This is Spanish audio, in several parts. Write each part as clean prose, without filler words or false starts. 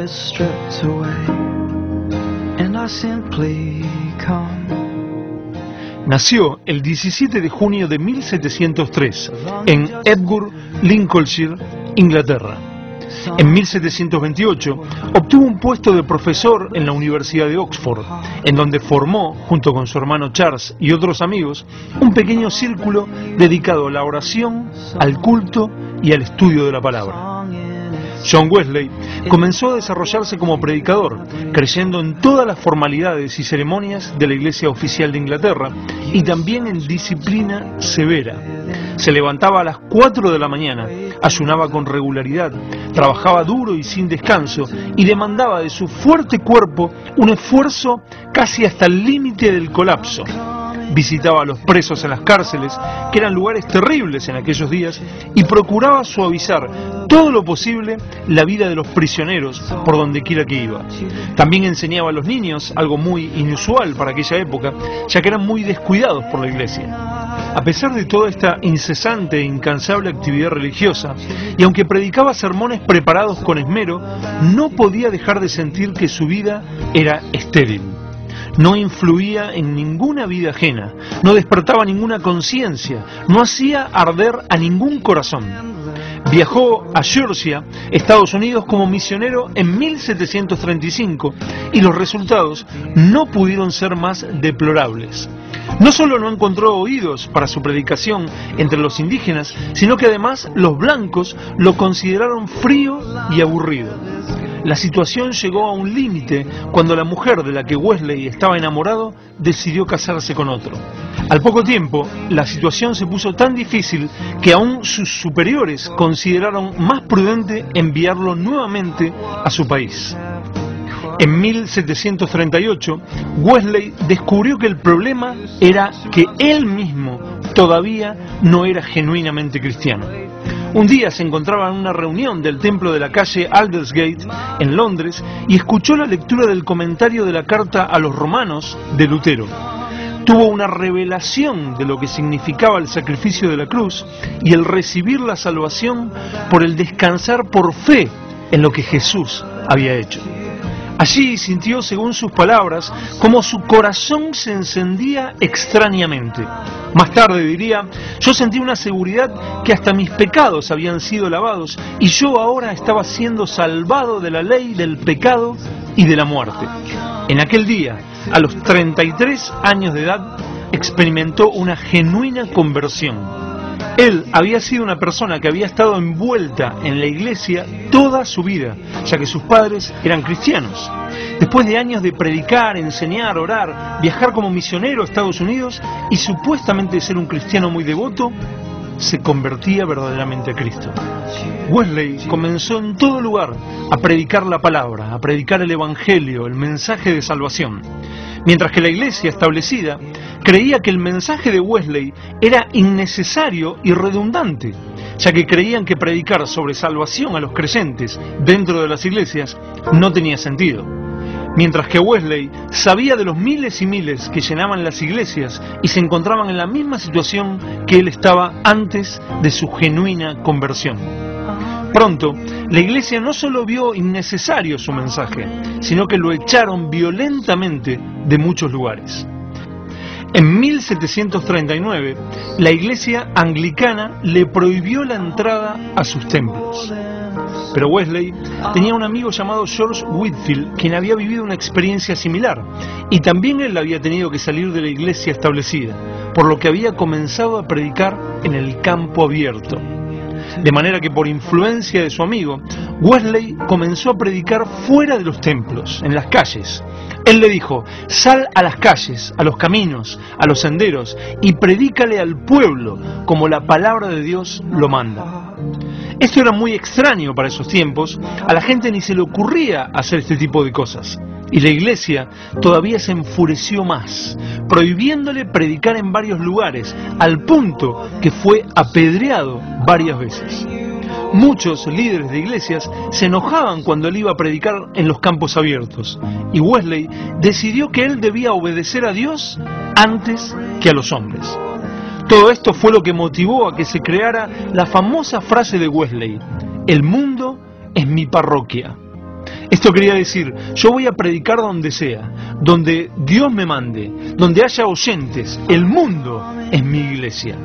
is stripped away, and I simply come. Nació el 17 de junio de 1703 en Epworth, Lincolnshire, Inglaterra. En 1728 obtuvo un puesto de profesor en la Universidad de Oxford, en donde formó, junto con su hermano Charles y otros amigos, un pequeño círculo dedicado a la oración, al culto y al estudio de la palabra. John Wesley comenzó a desarrollarse como predicador, creyendo en todas las formalidades y ceremonias de la Iglesia Oficial de Inglaterra y también en disciplina severa. Se levantaba a las 4 de la mañana, ayunaba con regularidad, trabajaba duro y sin descanso y demandaba de su fuerte cuerpo un esfuerzo casi hasta el límite del colapso. Visitaba a los presos en las cárceles, que eran lugares terribles en aquellos días, y procuraba suavizar todo lo posible la vida de los prisioneros por donde quiera que iba. También enseñaba a los niños, algo muy inusual para aquella época, ya que eran muy descuidados por la iglesia. A pesar de toda esta incesante e incansable actividad religiosa, y aunque predicaba sermones preparados con esmero, no podía dejar de sentir que su vida era estéril. No influía en ninguna vida ajena, no despertaba ninguna conciencia, no hacía arder a ningún corazón. Viajó a Georgia, Estados Unidos, como misionero en 1735 y los resultados no pudieron ser más deplorables. No solo no encontró oídos para su predicación entre los indígenas, sino que además los blancos lo consideraron frío y aburrido. La situación llegó a un límite cuando la mujer de la que Wesley estaba enamorado decidió casarse con otro. Al poco tiempo, la situación se puso tan difícil que aún sus superiores consideraron más prudente enviarlo nuevamente a su país. En 1738, Wesley descubrió que el problema era que él mismo todavía no era genuinamente cristiano. Un día se encontraba en una reunión del templo de la calle Aldersgate, en Londres, y escuchó la lectura del comentario de la carta a los romanos de Lutero. Tuvo una revelación de lo que significaba el sacrificio de la cruz y el recibir la salvación por el descansar por fe en lo que Jesús había hecho. Allí sintió, según sus palabras, como su corazón se encendía extrañamente. Más tarde diría: yo sentí una seguridad que hasta mis pecados habían sido lavados y yo ahora estaba siendo salvado de la ley del pecado y de la muerte. En aquel día, a los 33 años de edad, experimentó una genuina conversión. Él había sido una persona que había estado envuelta en la iglesia toda su vida, ya que sus padres eran cristianos. Después de años de predicar, enseñar, orar, viajar como misionero a Estados Unidos y supuestamente ser un cristiano muy devoto, se convertía verdaderamente a Cristo. Wesley comenzó en todo lugar a predicar la palabra, a predicar el evangelio, el mensaje de salvación. Mientras que la iglesia establecida creía que el mensaje de Wesley era innecesario y redundante, ya que creían que predicar sobre salvación a los creyentes dentro de las iglesias no tenía sentido. Mientras que Wesley sabía de los miles y miles que llenaban las iglesias y se encontraban en la misma situación que él estaba antes de su genuina conversión. Pronto, la iglesia no solo vio innecesario su mensaje, sino que lo echaron violentamente de muchos lugares. En 1739, la iglesia anglicana le prohibió la entrada a sus templos. Pero Wesley tenía un amigo llamado George Whitefield, quien había vivido una experiencia similar, y también él había tenido que salir de la iglesia establecida, por lo que había comenzado a predicar en el campo abierto. De manera que por influencia de su amigo, Wesley comenzó a predicar fuera de los templos, en las calles. Él le dijo: sal a las calles, a los caminos, a los senderos, y predícale al pueblo como la palabra de Dios lo manda. Esto era muy extraño para esos tiempos, a la gente ni se le ocurría hacer este tipo de cosas. Y la iglesia todavía se enfureció más, prohibiéndole predicar en varios lugares, al punto que fue apedreado varias veces. Muchos líderes de iglesias se enojaban cuando él iba a predicar en los campos abiertos, y Wesley decidió que él debía obedecer a Dios antes que a los hombres. Todo esto fue lo que motivó a que se creara la famosa frase de Wesley: el mundo es mi parroquia. Esto quería decir, yo voy a predicar donde sea, donde Dios me mande, donde haya oyentes, el mundo es mi iglesia.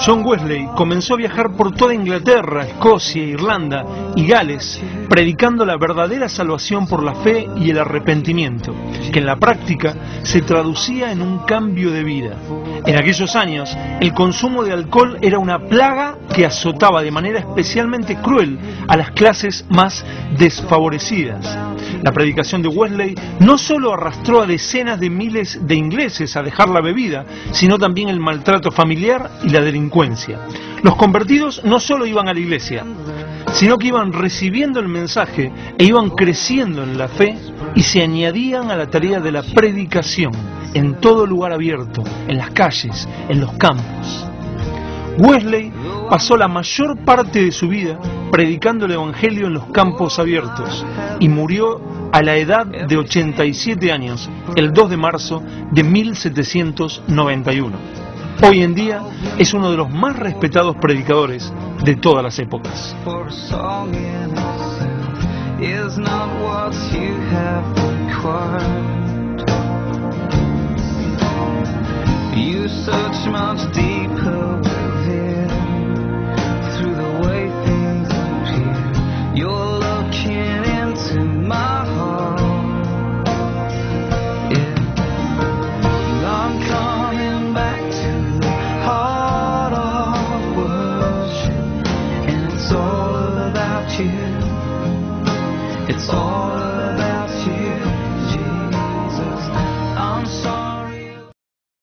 John Wesley comenzó a viajar por toda Inglaterra, Escocia, Irlanda y Gales, predicando la verdadera salvación por la fe y el arrepentimiento, que en la práctica se traducía en un cambio de vida. En aquellos años, el consumo de alcohol era una plaga que azotaba de manera especialmente cruel a las clases más desfavorecidas. La predicación de Wesley no solo arrastró a decenas de miles de ingleses a dejar la bebida, sino también el maltrato familiar y la delincuencia. Los convertidos no solo iban a la iglesia, sino que iban recibiendo el mensaje e iban creciendo en la fe y se añadían a la tarea de la predicación en todo lugar abierto, en las calles, en los campos. Wesley pasó la mayor parte de su vida predicando el Evangelio en los campos abiertos y murió a la edad de 87 años, el 2 de marzo de 1791. Hoy en día es uno de los más respetados predicadores de todas las épocas. You search much deeper within, through the way things appear. You're looking into my heart. Yeah. I'm coming back to the heart of worship, and it's all about you. It's all